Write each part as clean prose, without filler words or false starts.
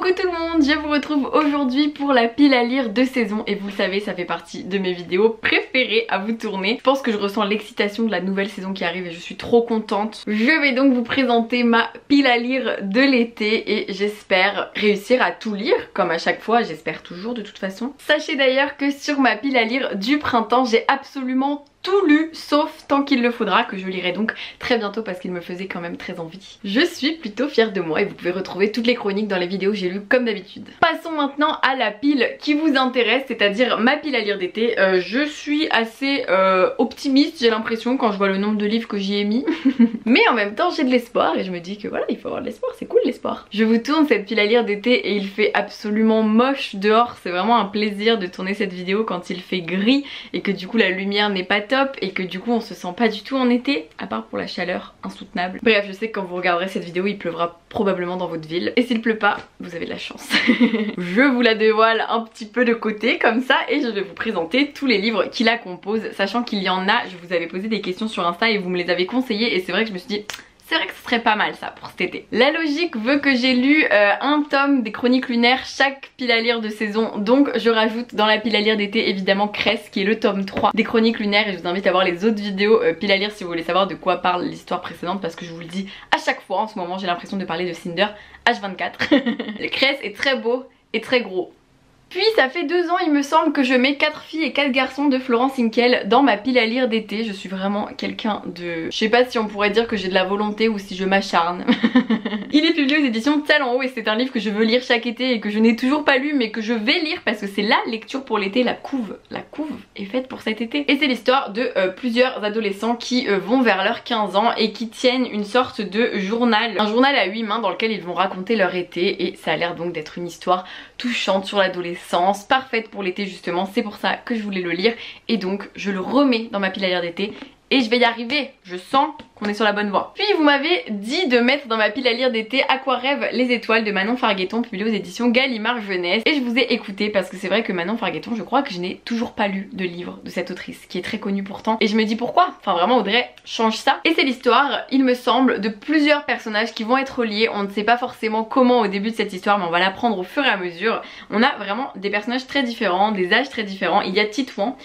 Coucou tout le monde, je vous retrouve aujourd'hui pour la pile à lire de saison et vous le savez, ça fait partie de mes vidéos préférées à vous tourner. Je pense que je ressens l'excitation de la nouvelle saison qui arrive et je suis trop contente. Je vais donc vous présenter ma pile à lire de l'été et j'espère réussir à tout lire comme à chaque fois, j'espère toujours de toute façon. Sachez d'ailleurs que sur ma pile à lire du printemps, j'ai absolument tout lu sauf Tant qu'il le faudra, que je lirai donc très bientôt parce qu'il me faisait quand même très envie. Je suis plutôt fière de moi et vous pouvez retrouver toutes les chroniques dans les vidéos que j'ai lues comme d'habitude. Passons maintenant à la pile qui vous intéresse, c'est-à-dire ma pile à lire d'été. Je suis assez optimiste, j'ai l'impression, quand je vois le nombre de livres que j'y ai mis. Mais en même temps j'ai de l'espoir et je me dis que voilà, il faut avoir de l'espoir, c'est cool l'espoir. Je vous tourne cette pile à lire d'été et il fait absolument moche dehors. C'est vraiment un plaisir de tourner cette vidéo quand il fait gris et que du coup la lumière n'est pas top et que du coup on se sent pas du tout en été, à part pour la chaleur insoutenable. Bref, je sais que quand vous regarderez cette vidéo il pleuvra probablement dans votre ville et s'il pleut pas, vous avez de la chance. Je vous la dévoile un petit peu de côté comme ça et je vais vous présenter tous les livres qui la composent, sachant qu'il y en a, je vous avais posé des questions sur Insta et vous me les avez conseillées et c'est vrai que je me suis dit c'est vrai que ce serait pas mal ça pour cet été. La logique veut que j'ai lu un tome des Chroniques lunaires chaque pile à lire de saison, donc je rajoute dans la pile à lire d'été évidemment Cress qui est le tome 3 des Chroniques lunaires et je vous invite à voir les autres vidéos pile à lire si vous voulez savoir de quoi parle l'histoire précédente parce que je vous le dis à chaque fois en ce moment j'ai l'impression de parler de Cinder H24. Le Cress est très beau et très gros. Puis ça fait 2 ans il me semble que je mets 4 filles et 4 garçons de Florence Hinkel dans ma pile à lire d'été. Je suis vraiment quelqu'un de... Je sais pas si on pourrait dire que j'ai de la volonté ou si je m'acharne. Il est publié aux éditions Talent Haut et c'est un livre que je veux lire chaque été et que je n'ai toujours pas lu mais que je vais lire parce que c'est la lecture pour l'été, la couve. La couve est faite pour cet été. Et c'est l'histoire de plusieurs adolescents qui vont vers leurs 15 ans et qui tiennent une sorte de journal. Un journal à 8 mains dans lequel ils vont raconter leur été et ça a l'air donc d'être une histoire touchante sur l'adolescence, parfaite pour l'été justement, c'est pour ça que je voulais le lire et donc je le remets dans ma pile à lire d'été et je vais y arriver, je sens qu'on est sur la bonne voie. Puis vous m'avez dit de mettre dans ma pile à lire d'été À quoi rêvent les étoiles de Manon Fargueton publié aux éditions Gallimard Jeunesse et je vous ai écouté parce que c'est vrai que Manon Fargueton, je crois que je n'ai toujours pas lu de livre de cette autrice qui est très connue pourtant et je me dis pourquoi, enfin vraiment Audrey change ça. Et c'est l'histoire, il me semble, de plusieurs personnages qui vont être reliés, on ne sait pas forcément comment au début de cette histoire mais on va l'apprendre au fur et à mesure. On a vraiment des personnages très différents, des âges très différents. Il y a Titouan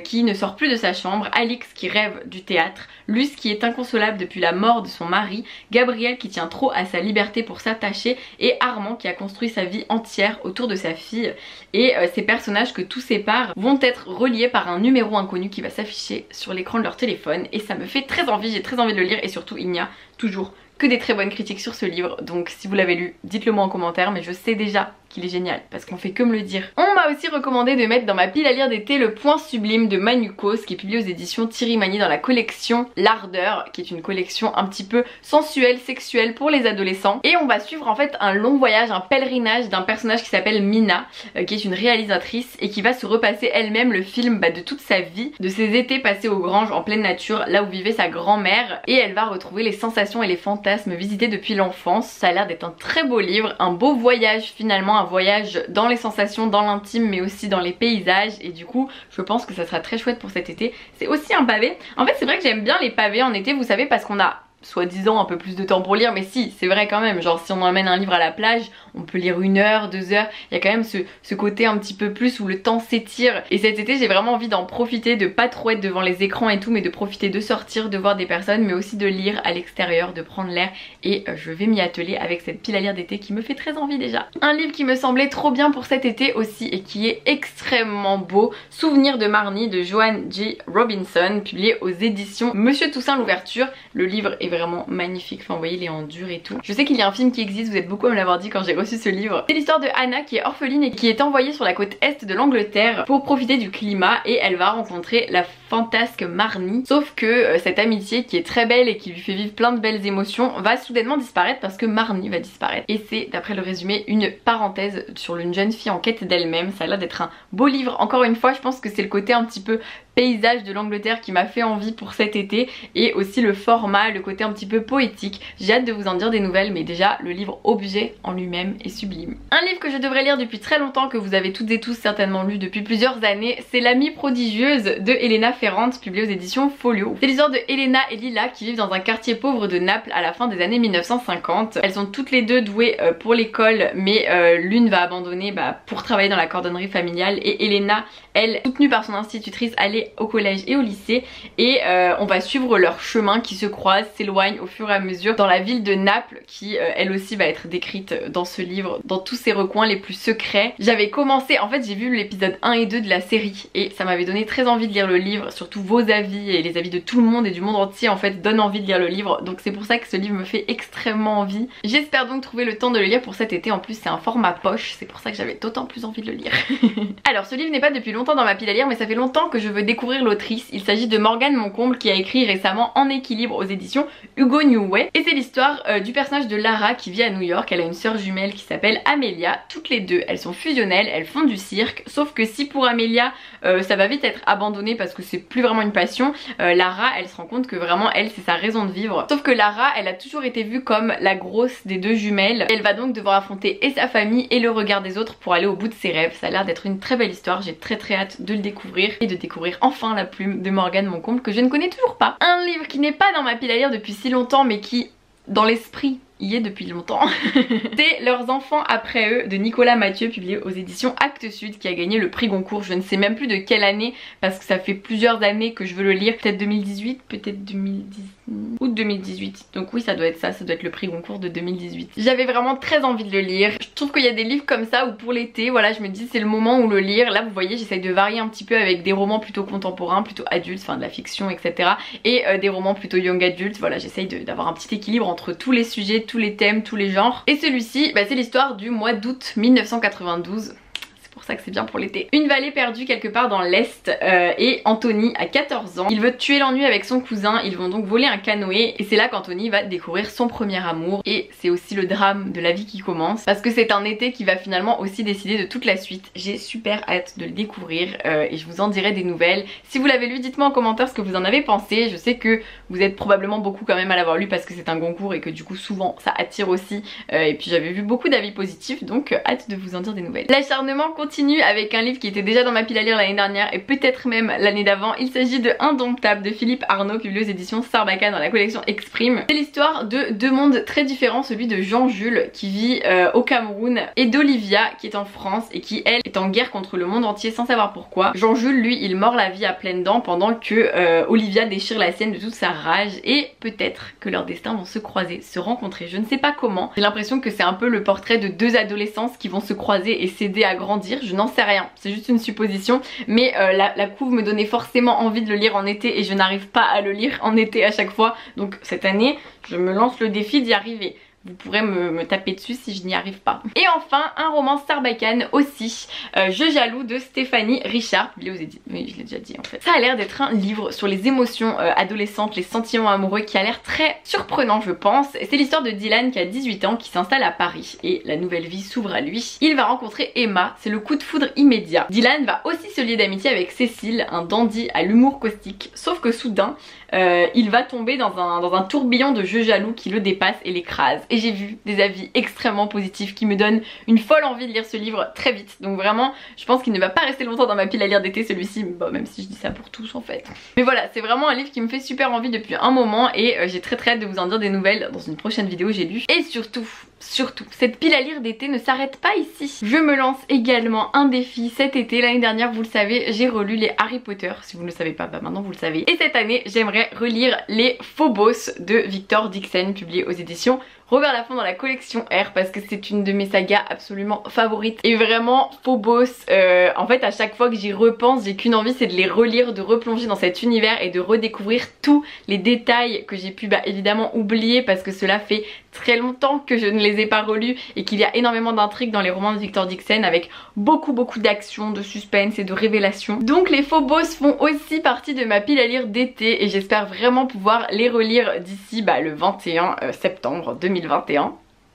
qui ne sort plus de sa chambre, Alix qui rêve du théâtre, Luce qui est inconsolable depuis la mort de son mari, Gabriel qui tient trop à sa liberté pour s'attacher et Armand qui a construit sa vie entière autour de sa fille. Et ces personnages que tout sépare vont être reliés par un numéro inconnu qui va s'afficher sur l'écran de leur téléphone et ça me fait très envie, j'ai très envie de le lire et surtout il n'y a toujours que des très bonnes critiques sur ce livre donc si vous l'avez lu dites-le moi en commentaire mais je sais déjà qu'il est génial parce qu'on fait que me le dire. On m'a aussi recommandé de mettre dans ma pile à lire d'été Le Point Sublime de Manucos qui est publié aux éditions Thierry Magny dans la collection L'Ardeur qui est une collection un petit peu sensuelle, sexuelle pour les adolescents et on va suivre en fait un long voyage, un pèlerinage d'un personnage qui s'appelle Mina qui est une réalisatrice et qui va se repasser elle-même le film de toute sa vie, de ses étés passés aux granges en pleine nature là où vivait sa grand-mère et elle va retrouver les sensations et les fantasmes visités depuis l'enfance. Ça a l'air d'être un très beau livre, un beau voyage finalement, un voyage dans les sensations, dans l'intime mais aussi dans les paysages et du coup je pense que ça sera très chouette pour cet été. C'est aussi un pavé, en fait c'est vrai que j'aime bien les pavés en été vous savez parce qu'on a soi-disant un peu plus de temps pour lire mais si c'est vrai quand même, genre si on emmène un livre à la plage on peut lire 1 heure, 2 heures, il y a quand même ce côté un petit peu plus où le temps s'étire et cet été j'ai vraiment envie d'en profiter, de pas trop être devant les écrans et tout mais de profiter de sortir, de voir des personnes mais aussi de lire à l'extérieur, de prendre l'air et je vais m'y atteler avec cette pile à lire d'été qui me fait très envie déjà. Un livre qui me semblait trop bien pour cet été aussi et qui est extrêmement beau, Souvenirs de Marnie de Joanne J. Robinson publié aux éditions Monsieur Toussaint l'ouverture. Le livre est vraiment magnifique, enfin vous voyez il est en dur et tout. Je sais qu'il y a un film qui existe, vous êtes beaucoup à me l'avoir dit quand j'ai reçu ce livre. C'est l'histoire de Anna qui est orpheline et qui est envoyée sur la côte est de l'Angleterre pour profiter du climat et elle va rencontrer la fantasque Marnie. Sauf que cette amitié qui est très belle et qui lui fait vivre plein de belles émotions va soudainement disparaître parce que Marnie va disparaître. Et c'est d'après le résumé une parenthèse sur une jeune fille en quête d'elle-même. Ça a l'air d'être un beau livre. Encore une fois je pense que c'est le côté un petit peu paysage de l'Angleterre qui m'a fait envie pour cet été et aussi le format, le côté un petit peu poétique. J'ai hâte de vous en dire des nouvelles mais déjà le livre objet en lui-même est sublime. Un livre que je devrais lire depuis très longtemps, que vous avez toutes et tous certainement lu depuis plusieurs années, c'est L'amie prodigieuse de Elena Ferrante, publié aux éditions Folio. C'est l'histoire de Elena et Lila qui vivent dans un quartier pauvre de Naples à la fin des années 1950. Elles sont toutes les deux douées pour l'école, mais l'une va abandonner pour travailler dans la cordonnerie familiale, et Elena, elle, soutenue par son institutrice, allait au collège et au lycée, et on va suivre leur chemin qui se croise, s'éloigne au fur et à mesure dans la ville de Naples qui elle aussi va être décrite dans ce livre, dans tous ses recoins les plus secrets. J'avais commencé, en fait j'ai vu l'épisode 1 et 2 de la série et ça m'avait donné très envie de lire le livre, surtout vos avis et les avis de tout le monde et du monde entier en fait donnent envie de lire le livre, donc c'est pour ça que ce livre me fait extrêmement envie. J'espère donc trouver le temps de le lire pour cet été, en plus c'est un format poche, c'est pour ça que j'avais d'autant plus envie de le lire. Alors ce livre n'est pas depuis longtemps dans ma pile à lire, mais ça fait longtemps que je veux découvrir l'autrice. Il s'agit de Morgane Moncomble qui a écrit récemment En équilibre aux éditions Hugo Newway, et c'est l'histoire du personnage de Lara qui vit à New York. Elle a une sœur jumelle qui s'appelle Amelia. Toutes les deux elles sont fusionnelles, elles font du cirque, sauf que si pour Amelia ça va vite être abandonné parce que c'est plus vraiment une passion, Lara elle se rend compte que vraiment elle c'est sa raison de vivre. Sauf que Lara elle a toujours été vue comme la grosse des deux jumelles, elle va donc devoir affronter et sa famille et le regard des autres pour aller au bout de ses rêves. Ça a l'air d'être une très belle histoire, j'ai très hâte de le découvrir et de découvrir enfin la plume de Morgane Moncomble que je ne connais toujours pas. Un livre qui n'est pas dans ma pile à lire depuis si longtemps mais qui dans l'esprit y est depuis longtemps. C'est Leurs enfants après eux de Nicolas Mathieu, publié aux éditions Actes Sud, qui a gagné le prix Goncourt. Je ne sais même plus de quelle année parce que ça fait plusieurs années que je veux le lire, peut-être 2018, peut-être 2019 ou 2018, donc oui ça doit être ça, ça doit être le prix Goncourt de 2018. J'avais vraiment très envie de le lire. Je trouve qu'il y a des livres comme ça où pour l'été, voilà, je me dis c'est le moment où le lire. Là vous voyez j'essaye de varier un petit peu avec des romans plutôt contemporains, plutôt adultes, enfin de la fiction etc, et des romans plutôt young adultes. Voilà, j'essaye d'avoir un petit équilibre entre tous les sujets, tous les thèmes, tous les genres. Et celui-ci c'est l'histoire du mois d'août 1992. C'est pour ça que c'est bien pour l'été. Une vallée perdue quelque part dans l'Est, et Anthony a 14 ans. Il veut tuer l'ennui avec son cousin, ils vont donc voler un canoë et c'est là qu'Anthony va découvrir son premier amour, et c'est aussi le drame de la vie qui commence parce que c'est un été qui va finalement aussi décider de toute la suite. J'ai super hâte de le découvrir et je vous en dirai des nouvelles. Si vous l'avez lu, dites-moi en commentaire ce que vous en avez pensé. Je sais que vous êtes probablement beaucoup quand même à l'avoir lu parce que c'est un Goncourt et que du coup souvent ça attire aussi, et puis j'avais vu beaucoup d'avis positifs, donc hâte de vous en dire des nouvelles. L'acharnement continue avec un livre qui était déjà dans ma pile à lire l'année dernière et peut-être même l'année d'avant. Il s'agit de Indomptable de Philippe Arnaud, publié aux éditions Sarbacane dans la collection Exprime. C'est l'histoire de deux mondes très différents, celui de Jean-Jules qui vit au Cameroun et d'Olivia qui est en France et qui elle est en guerre contre le monde entier sans savoir pourquoi. Jean-Jules lui il mord la vie à pleines dents pendant que Olivia déchire la sienne de toute sa rage, et peut-être que leurs destins vont se croiser, se rencontrer, je ne sais pas comment. J'ai l'impression que c'est un peu le portrait de deux adolescents qui vont se croiser et s'aider à grandir. Je n'en sais rien, c'est juste une supposition, mais la couve me donnait forcément envie de le lire en été et je n'arrive pas à le lire en été à chaque fois, donc cette année je me lance le défi d'y arriver. Vous pourrez me taper dessus si je n'y arrive pas. Et enfin un roman Sarbacane aussi, Je jaloux de Stéphanie Richard, publié aux éditions, oui je l'ai déjà dit en fait. Ça a l'air d'être un livre sur les émotions adolescentes, les sentiments amoureux, qui a l'air très surprenant je pense. C'est l'histoire de Dylan qui a 18 ans, qui s'installe à Paris et la nouvelle vie s'ouvre à lui. Il va rencontrer Emma, c'est le coup de foudre immédiat. Dylan va aussi se lier d'amitié avec Cécile, un dandy à l'humour caustique, sauf que soudain il va tomber dans un tourbillon de jeux jaloux qui le dépasse et l'écrase. Et j'ai vu des avis extrêmement positifs qui me donnent une folle envie de lire ce livre très vite. Donc vraiment, je pense qu'il ne va pas rester longtemps dans ma pile à lire d'été celui-ci, bon, même si je dis ça pour tous en fait. Mais voilà, c'est vraiment un livre qui me fait super envie depuis un moment et j'ai très hâte de vous en dire des nouvelles dans une prochaine vidéo j'ai lu. Et surtout, cette pile à lire d'été ne s'arrête pas ici. Je me lance également un défi cet été. L'année dernière, vous le savez, j'ai relu les Harry Potter. Si vous ne le savez pas, maintenant vous le savez. Et cette année, j'aimerais relire les Phobos de Victor Dixon, publié aux éditions Robert Laffont dans la collection R, parce que c'est une de mes sagas absolument favorites. Et vraiment Phobos, en fait à chaque fois que j'y repense, j'ai qu'une envie, c'est de les relire, de replonger dans cet univers et de redécouvrir tous les détails que j'ai pu évidemment oublier parce que cela fait très longtemps que je ne les ai pas relus et qu'il y a énormément d'intrigues dans les romans de Victor Dixon avec beaucoup d'action, de suspense et de révélations. Donc les Phobos font aussi partie de ma pile à lire d'été et j'espère vraiment pouvoir les relire d'ici le 21 septembre 2021.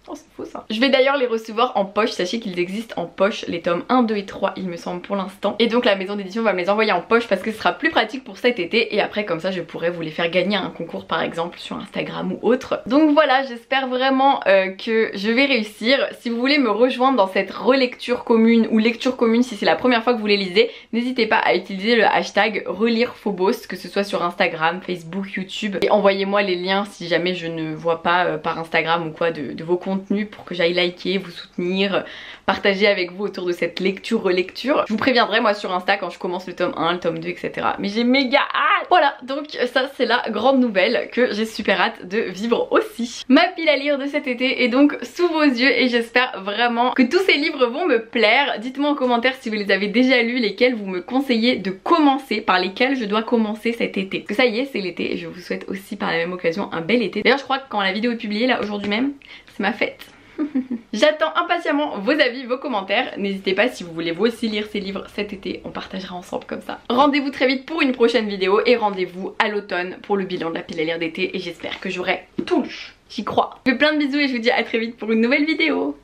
Oh c'est faux ça. Je vais d'ailleurs les recevoir en poche, sachez qu'ils existent en poche, les tomes 1, 2 et 3 il me semble pour l'instant. Et donc la maison d'édition va me les envoyer en poche parce que ce sera plus pratique pour cet été. Et après comme ça je pourrais vous les faire gagner à un concours par exemple sur Instagram ou autre. Donc voilà, j'espère vraiment que je vais réussir. Si vous voulez me rejoindre dans cette relecture commune ou lecture commune si c'est la première fois que vous les lisez, n'hésitez pas à utiliser le hashtag relire Phobos, que ce soit sur Instagram, Facebook, YouTube. Et envoyez-moi les liens si jamais je ne vois pas par Instagram ou quoi de vos contenu pour que j'aille liker, vous soutenir, partager avec vous autour de cette lecture-relecture. Je vous préviendrai moi sur Insta quand je commence le tome 1, le tome 2, etc. Mais j'ai méga hâte. Voilà, donc ça c'est la grande nouvelle que j'ai super hâte de vivre aussi. Ma pile à lire de cet été est donc sous vos yeux et j'espère vraiment que tous ces livres vont me plaire. Dites-moi en commentaire si vous les avez déjà lus, lesquels vous me conseillez de commencer, par lesquels je dois commencer cet été. Parce que ça y est, c'est l'été et je vous souhaite aussi par la même occasion un bel été. D'ailleurs je crois que quand la vidéo est publiée là aujourd'hui même, c'est ma fête. J'attends impatiemment vos avis, vos commentaires. N'hésitez pas si vous voulez vous aussi lire ces livres cet été, on partagera ensemble comme ça. Rendez-vous très vite pour une prochaine vidéo et rendez-vous à l'automne pour le bilan de la pile à lire d'été et j'espère que j'aurai tout lu. J'y crois. Je vous fais plein de bisous et je vous dis à très vite pour une nouvelle vidéo.